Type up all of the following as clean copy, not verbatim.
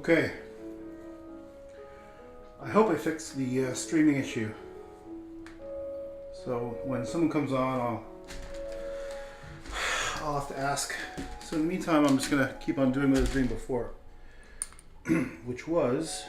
Okay, I hope I fixed the streaming issue. So when someone comes on, I'll have to ask. So in the meantime, I'm just gonna keep on doing what I was doing before, which was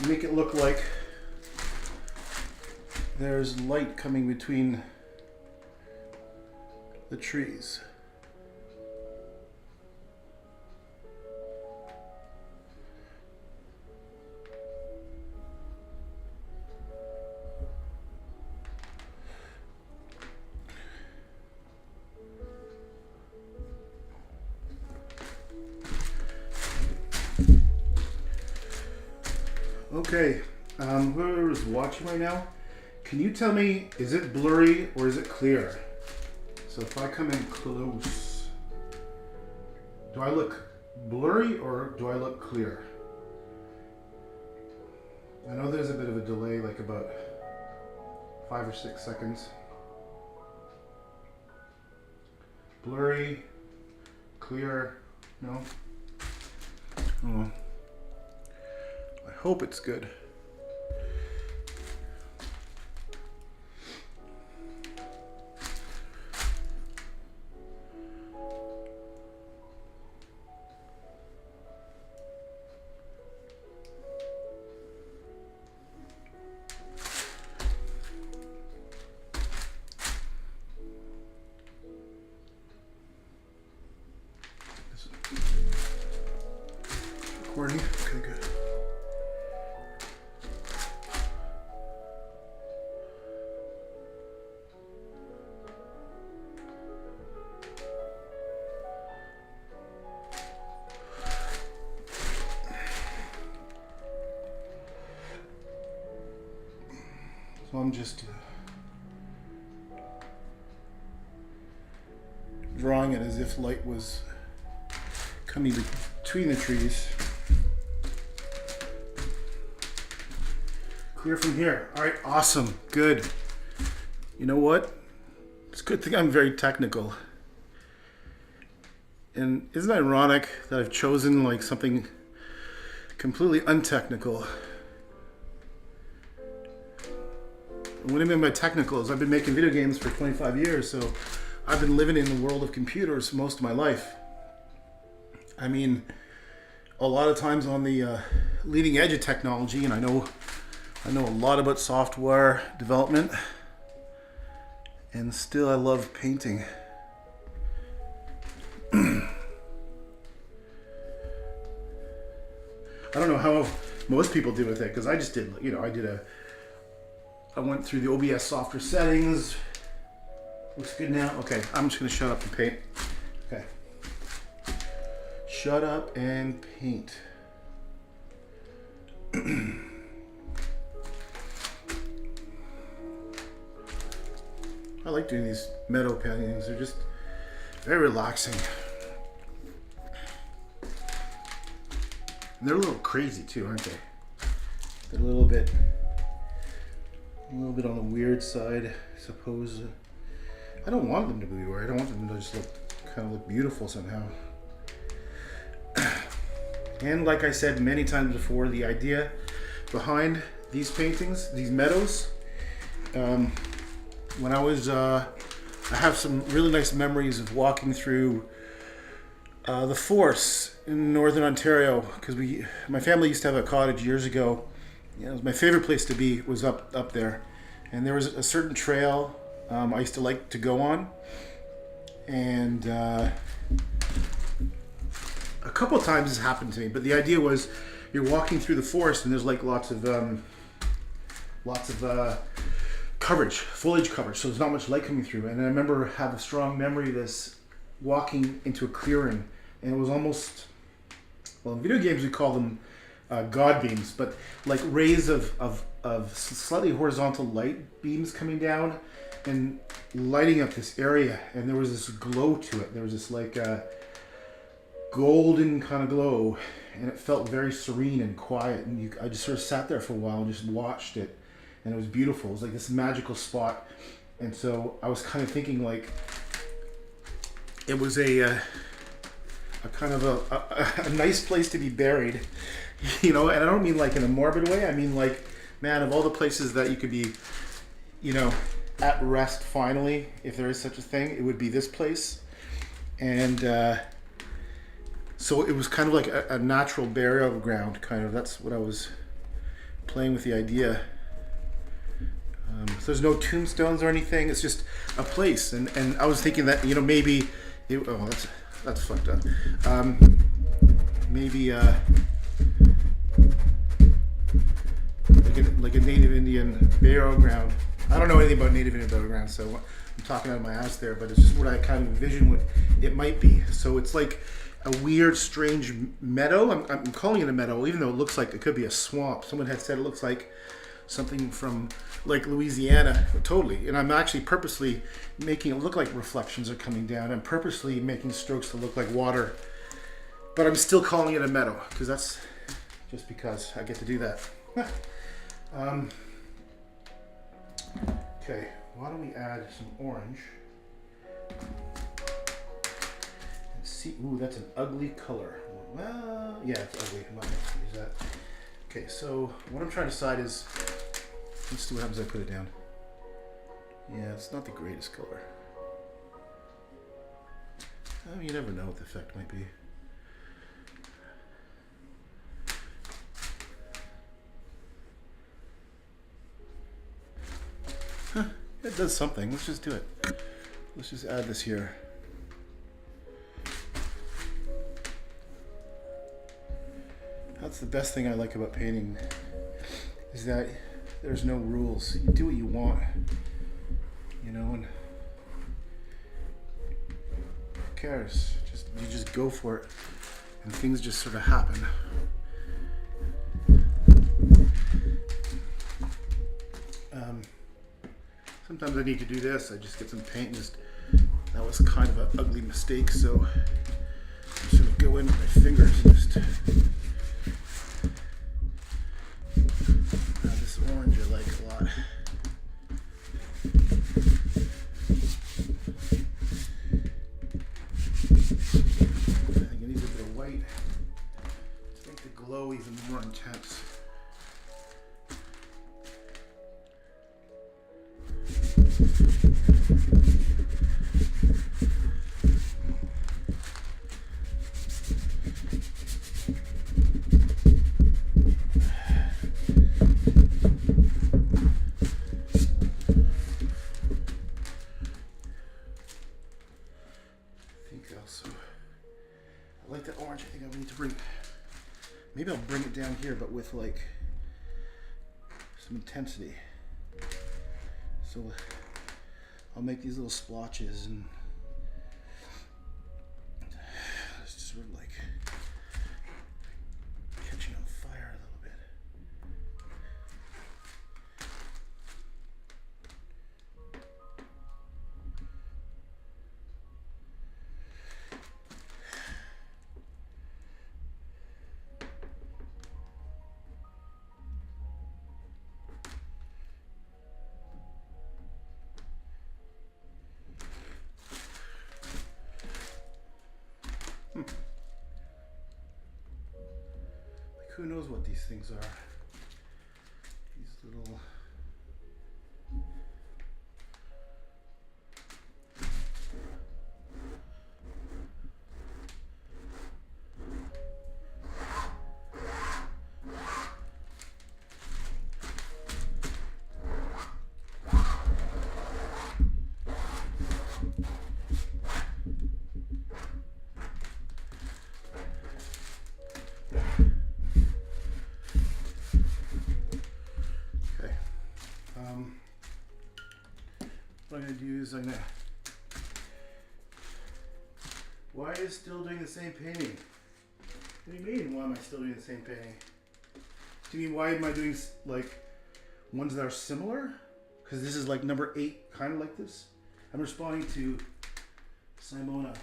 make it look like there's light coming between the trees. Okay, whoever's watching right now, can you tell me, is it blurry or is it clear? So if I come in close, do I look blurry or do I look clear? I know there's a bit of a delay, like about 5 or 6 seconds. Blurry, clear, no? Oh. I hope it's good. Recording? Okay, good. So I'm just drawing it as if light was coming between the trees. Clear from here. All right, awesome, good. You know what? It's a good thing I'm very technical. And isn't it ironic that I've chosen like something completely untechnical? What I mean by technical is I've been making video games for 25 years, so I've been living in the world of computers most of my life. I mean, a lot of times on the leading edge of technology, and I know a lot about software development, and still I love painting. I don't know how most people do with it, because I just did, I went through the OBS software settings. Looks good now. Okay, I'm just gonna shut up and paint. Okay. Shut up and paint. I like doing these Meadow paintings. They're just very relaxing. And they're a little crazy too, aren't they? They're a little bit on the weird side, I suppose. I don't want them to be weird. I don't want them to just look beautiful somehow. And like I said many times before, the idea behind these paintings, these meadows, when I was, I have some really nice memories of walking through the forest in northern Ontario, because my family used to have a cottage years ago. It was my favorite place to be, was up there, and there was a certain trail I used to like to go on, and a couple of times this happened to me. But the idea was, you're walking through the forest and there's like lots of coverage, foliage coverage, so there's not much light coming through. And I remember have a strong memory of this walking into a clearing, and it was almost, well, in video games we call them God beams, but like rays of slightly horizontal light beams coming down and lighting up this area. And there was this glow to it. There was this like golden kind of glow, and it felt very serene and quiet. And I just sort of sat there for a while and just watched it, and it was beautiful. It was like this magical spot. And so I was kind of thinking like it was a a kind of a nice place to be buried, you know. And I don't mean like in a morbid way. I mean like, man, of all the places that you could be, you know, at rest finally, if there is such a thing, it would be this place. And so it was kind of like a natural burial ground, kind of. That's what I was playing with the idea. So there's no tombstones or anything. It's just a place, and I was thinking that, you know, maybe that's fucked up. Maybe like a Native Indian burial ground. I don't know anything about Native Indian burial ground, so I'm talking out of my ass there. But it's just what I kind of envision what it might be. So it's like a weird, strange meadow. I'm calling it a meadow, even though it looks like it could be a swamp. Someone had said it looks like something from like Louisiana, totally. And I'm actually purposely making it look like reflections are coming down. I'm purposely making strokes to look like water, but I'm still calling it a meadow because that's just because I get to do that. Okay, why don't we add some orange? And see, ooh, that's an ugly color. Well, yeah, it's ugly. I'm not going to use that. Okay, so what I'm trying to decide is, let's see what happens if I put it down. Yeah, it's not the greatest color. Oh, you never know what the effect might be. Huh, it does something. Let's just do it. Let's just add this here. That's the best thing I like about painting, is that there's no rules. You do what you want, you know, and who cares? You just go for it, and things just sort of happen. Sometimes I need to do this. I just get some paint and that was kind of an ugly mistake, so I'm just gonna go in with my fingers and just this orange I like a lot. I think it needs a bit of white to make the glow even more intense. I like that orange. I think I need to bring, maybe I'll bring it down here, but with like some intensity. So I'll make these little splotches and it's just sort of like catching on fire a little bit. Like, who knows what these things are? These little... What I'm going to do is why is still doing the same painting? What do you mean, why am I still doing the same painting? Do you mean, why am I doing like ones that are similar? Because this is like number 8, kind of like this. I'm responding to Simona.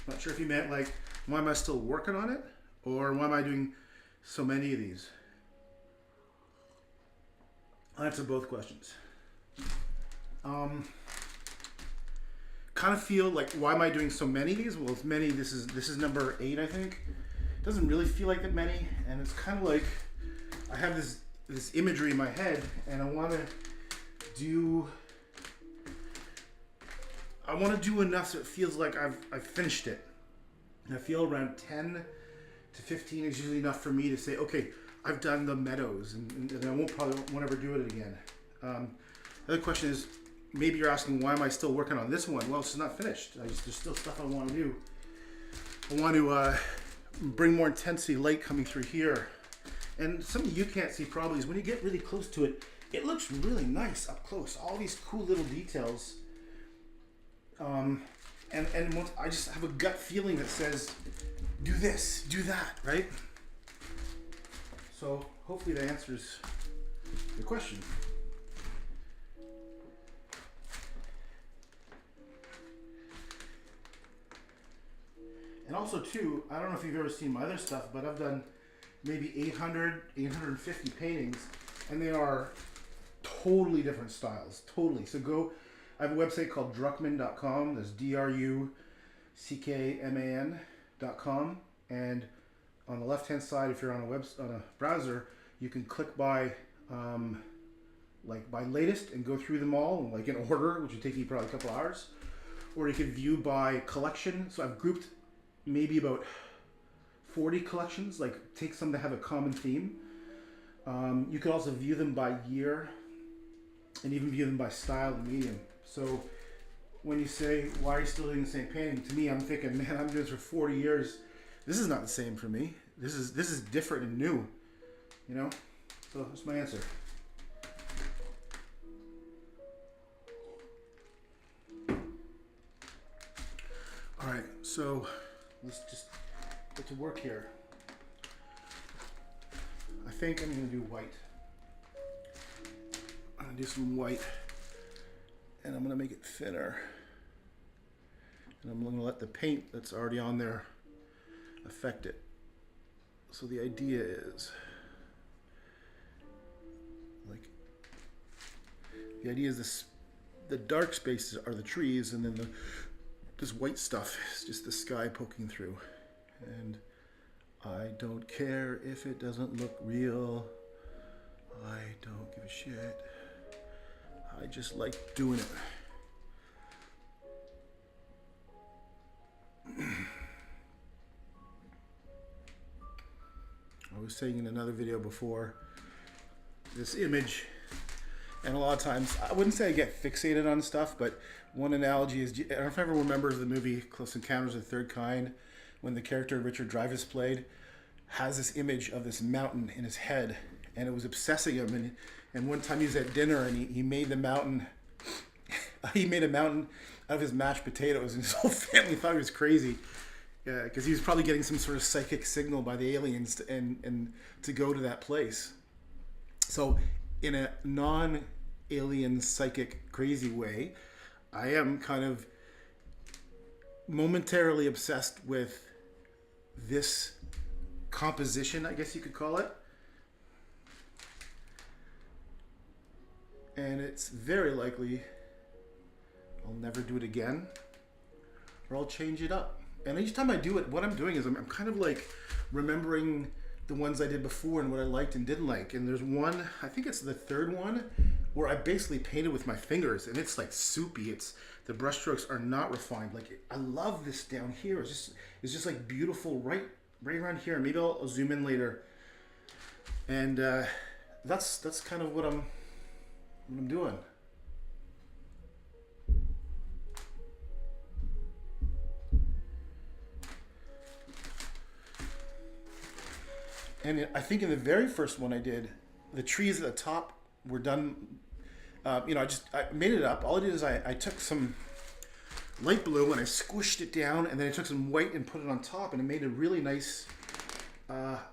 Not sure if you meant like, why am I still working on it? Or why am I doing so many of these? I'll answer both questions. kind of feel like, why am I doing so many of these? Well, it's many. This is number 8, I think. It doesn't really feel like that many, and it's kind of like I have this imagery in my head, and I want to do enough so it feels like I've finished it. And I feel around 10 to 15 is usually enough for me to say, okay, I've done the Meadows, and I won't ever do it again. The other question is, maybe you're asking, why am I still working on this one? Well, it's not finished. There's still stuff I want to do. I want to bring more intensity, light coming through here. And something you can't see probably is when you get really close to it, it looks really nice up close. All these cool little details. And I just have a gut feeling that says, do this, do that, right? So hopefully that answers your question. And also too, I don't know if you've ever seen my other stuff, but I've done maybe 850 paintings, and they are totally different styles, totally. So I have a website called druckmann.com. That's druckmann.com, and on the left-hand side, if you're on a browser, you can click by by latest and go through them all like in order, which would take you probably a couple hours, or you can view by collection. So I've grouped maybe about 40 collections, like take some that have a common theme. You can also view them by year and even view them by style and medium. So when you say, why are you still doing the same painting? To me, I'm thinking, man, I'm doing this for 40 years. This is not the same for me. This is different and new, you know? So that's my answer. All right, so let's just get to work here. I think I'm gonna do white. I'm gonna do some white, and I'm gonna make it thinner. And I'm gonna let the paint that's already on there affect it. So the idea is, this: the dark spaces are the trees, and then this white stuff is just the sky poking through. And I don't care if it doesn't look real. I don't give a shit. I just like doing it. I was saying in another video before, this image, and a lot of times, I wouldn't say I get fixated on stuff, but one analogy is, I don't know if everyone remembers the movie Close Encounters of the Third Kind, when the character Richard Dreyfuss played has this image of this mountain in his head, and it was obsessing him. And one time he was at dinner, and he made the mountain, he made a mountain out of his mashed potatoes, and his whole family thought he was crazy. Yeah, because he was probably getting some sort of psychic signal by the aliens to go to that place. So in a non-alien psychic crazy way, I am kind of momentarily obsessed with this composition, I guess you could call it. And it's very likely I'll never do it again, or I'll change it up. And each time I do it, what I'm doing is I'm kind of like remembering the ones I did before and what I liked and didn't like. And there's one, I think it's the third one, where I basically painted with my fingers, and it's like soupy. The brushstrokes are not refined. Like, I love this down here. It's just like beautiful right around here. Maybe I'll zoom in later. And that's kind of what I'm doing. And I think in the very first one I did, the trees at the top were done. I made it up. All I did is I took some light blue and I squished it down, and then I took some white and put it on top, and it made a really nice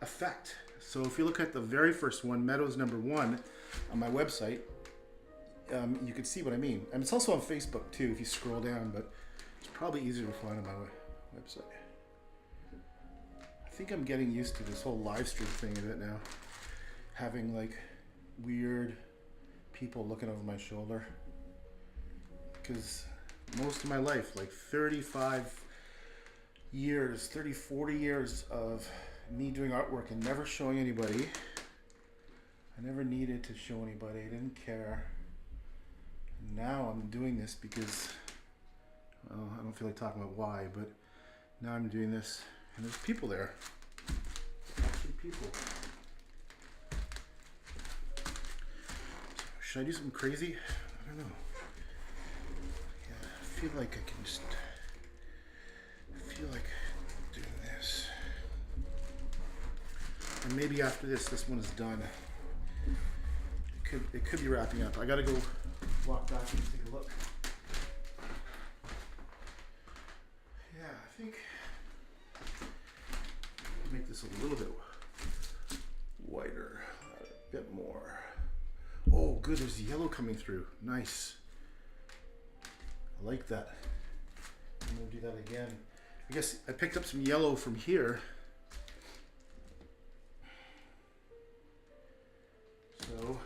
effect. So if you look at the very first one, Meadows #1, on my website, you can see what I mean. And it's also on Facebook too if you scroll down, but it's probably easier to find on my website. I think I'm getting used to this whole live stream thing a bit now. Having like weird people looking over my shoulder. Because most of my life, like 35 years, 30, 40 years of me doing artwork and never showing anybody. I never needed to show anybody. I didn't care. And now I'm doing this because, well, I don't feel like talking about why, but now I'm doing this and there's people there. Actually people. Should I do something crazy? I don't know. Yeah, I feel like I can just, I feel like doing this. And maybe after this one is done. It could be wrapping up. I gotta go walk back and take a look. Yeah, I think I'll make this a little bit whiter, a bit more. Oh, good, there's yellow coming through. Nice. I like that. I'm gonna do that again. I guess I picked up some yellow from here. So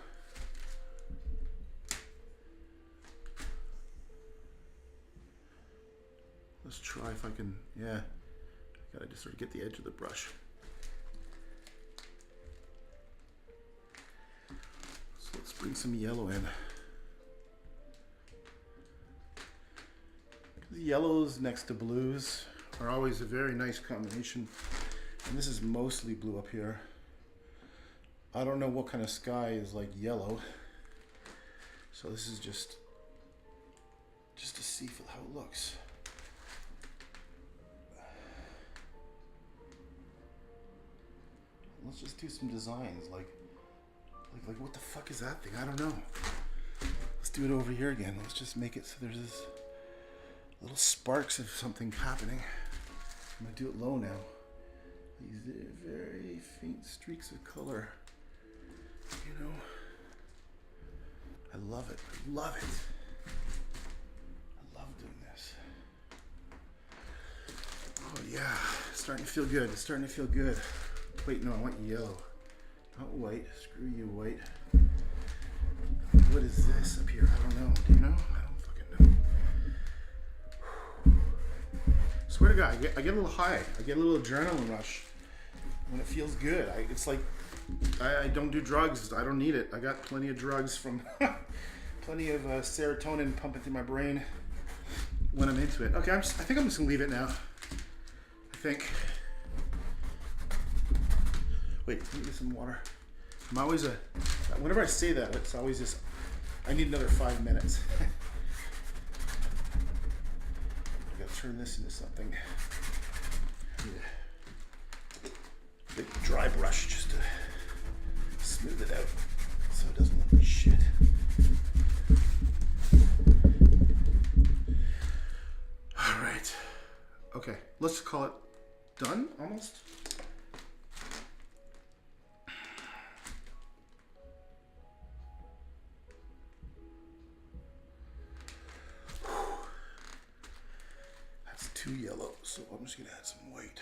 let's try if I can, yeah. I gotta just sort of get the edge of the brush. So let's bring some yellow in. The yellows next to blues are always a very nice combination. And this is mostly blue up here. I don't know what kind of sky is like yellow. So this is just to see how it looks. Let's just do some designs like what the fuck is that thing? I don't know. Let's do it over here again. Let's just make it so there's this little sparks of something happening. I'm gonna do it low now. These very faint streaks of color. You know, I love it. I love it. I love doing this. Oh yeah, it's starting to feel good. It's starting to feel good. Wait, no, I want yellow. Not white. Screw you, white. What is this up here? I don't know. Do you know? I don't fucking know. Swear to God, I get a little high. I get a little adrenaline rush when it feels good. It's like I don't do drugs. I don't need it. I got plenty of drugs from plenty of serotonin pumping through my brain when I'm into it. Okay, I think I'm just gonna leave it now. I think. Wait, let me get some water. I'm always whenever I say that, it's always just, I need another 5 minutes. I gotta turn this into something. I need a big dry brush just to smooth it out so it doesn't look like shit. All right. Okay, let's call it done almost. Too yellow, so I'm just gonna add some white.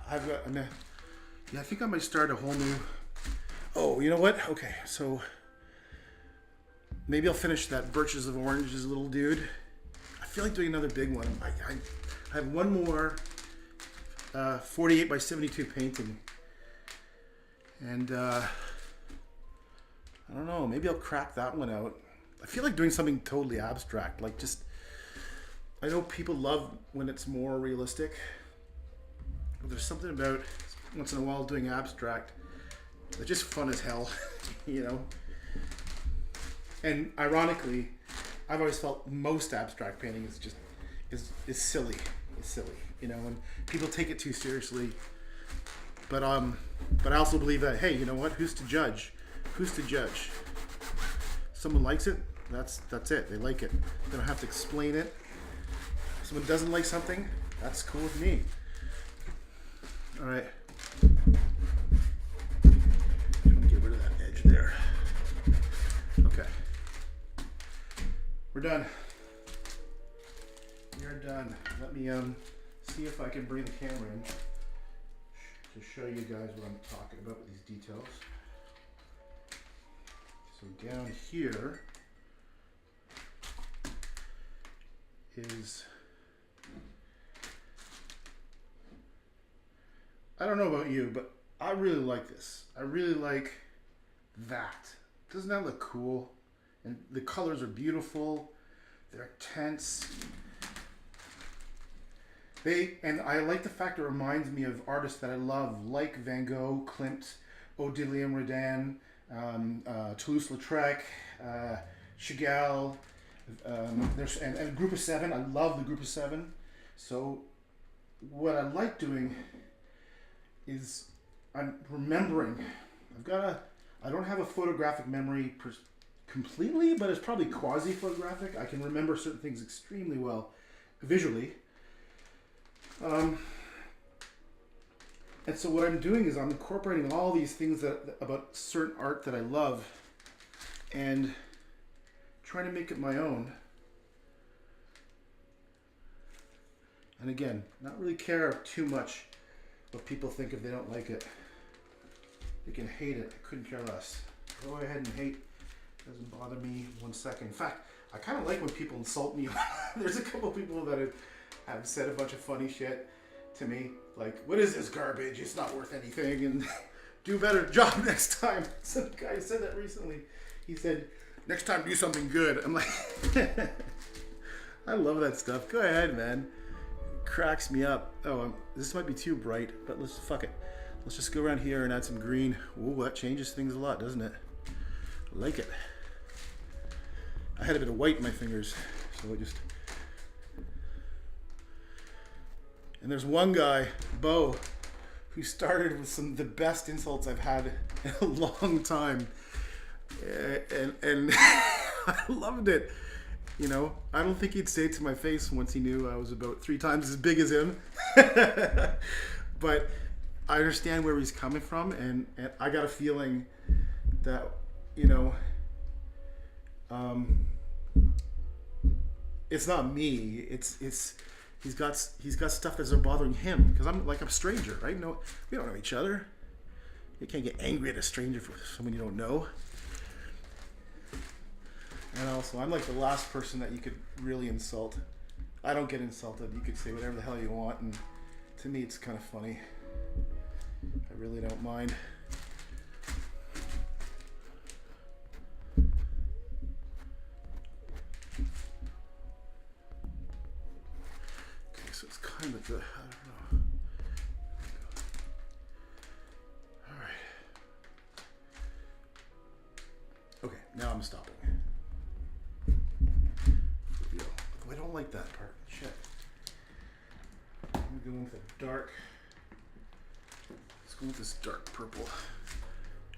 I've got, yeah, I think I might start a whole new, oh, you know what? Okay, so maybe I'll finish that Birches of Oranges little dude. I feel like doing another big one. I have one more 48 by 72 painting. And I don't know, maybe I'll crack that one out. I feel like doing something totally abstract, like just, I know people love when it's more realistic, but there's something about once in a while doing abstract that's just fun as hell, you know? And ironically, I've always felt most abstract painting is just, is silly. It's silly, you know, and people take it too seriously. But I also believe that, hey, you know what? Who's to judge? Who's to judge? Someone likes it, that's it. They like it. They don't have to explain it. Someone doesn't like something, that's cool with me. All right. I'm gonna get rid of that edge there. Okay. We're done. We are done. Let me see if I can bring the camera in. to show you guys what I'm talking about with these details. So down here is, I don't know about you, but I really like this. I really like that. Doesn't that look cool? And the colors are beautiful. They're tense. And I like the fact it reminds me of artists that I love, like Van Gogh, Klimt, Odile Rodin, Toulouse-Lautrec, Chagall, and Group of Seven. I love the Group of Seven. So what I like doing is I'm remembering. I don't have a photographic memory completely, but it's probably quasi-photographic. I can remember certain things extremely well visually. And so what I'm doing is I'm incorporating all these things about certain art that I love and trying to make it my own. And again, not really care too much what people think if they don't like it. They can hate it. I couldn't care less. Go ahead and hate. Doesn't bother me 1 second. In fact, I kind of like when people insult me. There's a couple people that have said a bunch of funny shit to me. Like, what is this garbage? It's not worth anything. And do a better job next time. Some guy said that recently. He said, next time do something good. I'm like, I love that stuff. Go ahead, man. It cracks me up. Oh, this might be too bright, but fuck it. Let's just go around here and add some green. Ooh, that changes things a lot, doesn't it? I like it. I had a bit of white in my fingers, so I just... And there's one guy, Bo, who started with some of the best insults I've had in a long time. And I loved it. You know, I don't think he'd say it to my face once he knew I was about 3 times as big as him. But I understand where he's coming from, and I got a feeling that, you know, it's not me. It's he's got stuff that's bothering him because I'm like a stranger, right? No, we don't know each other. You can't get angry at a stranger for someone you don't know. And also, I'm like the last person that you could really insult. I don't get insulted. You could say whatever the hell you want, and to me, it's kind of funny. I really don't mind. Okay, so it's kind of the, I don't know. All right. Okay, now I'm stopping. I don't like that part. Shit. I'm going with a dark. Let's go with this dark purple.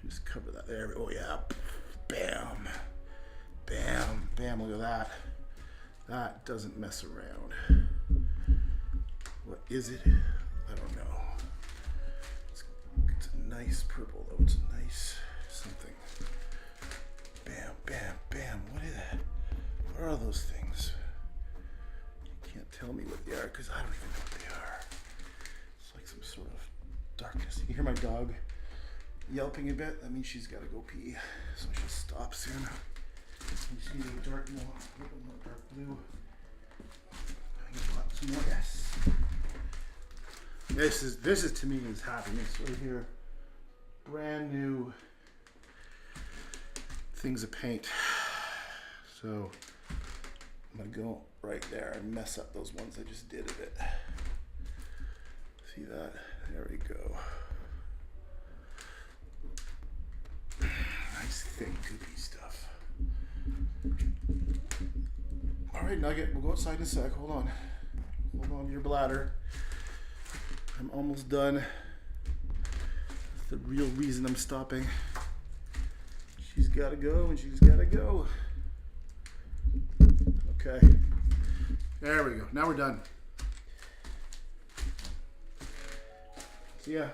Just cover that there. Oh yeah. Bam. Bam. Bam. Look at that. That doesn't mess around. What is it? I don't know. It's a nice purple though. It's a nice something. Bam. Bam. Bam. What is that? What are those things? Can't tell me what they are because I don't even know what they are. It's like some sort of darkness. You can hear my dog yelping a bit. That means she's got to go pee, so she'll stop soon. You just need a dark, more dark blue. I can put some more. Yes. This is to me is happiness right here. Brand new things of paint. So I'm gonna go right there and mess up those ones I just did a bit. See that? There we go. Nice thick goopy stuff. All right, Nugget, we'll go outside in a sec. Hold on to your bladder. I'm almost done. That's the real reason I'm stopping. She's gotta go and she's gotta go. Okay. There we go. Now we're done. See ya.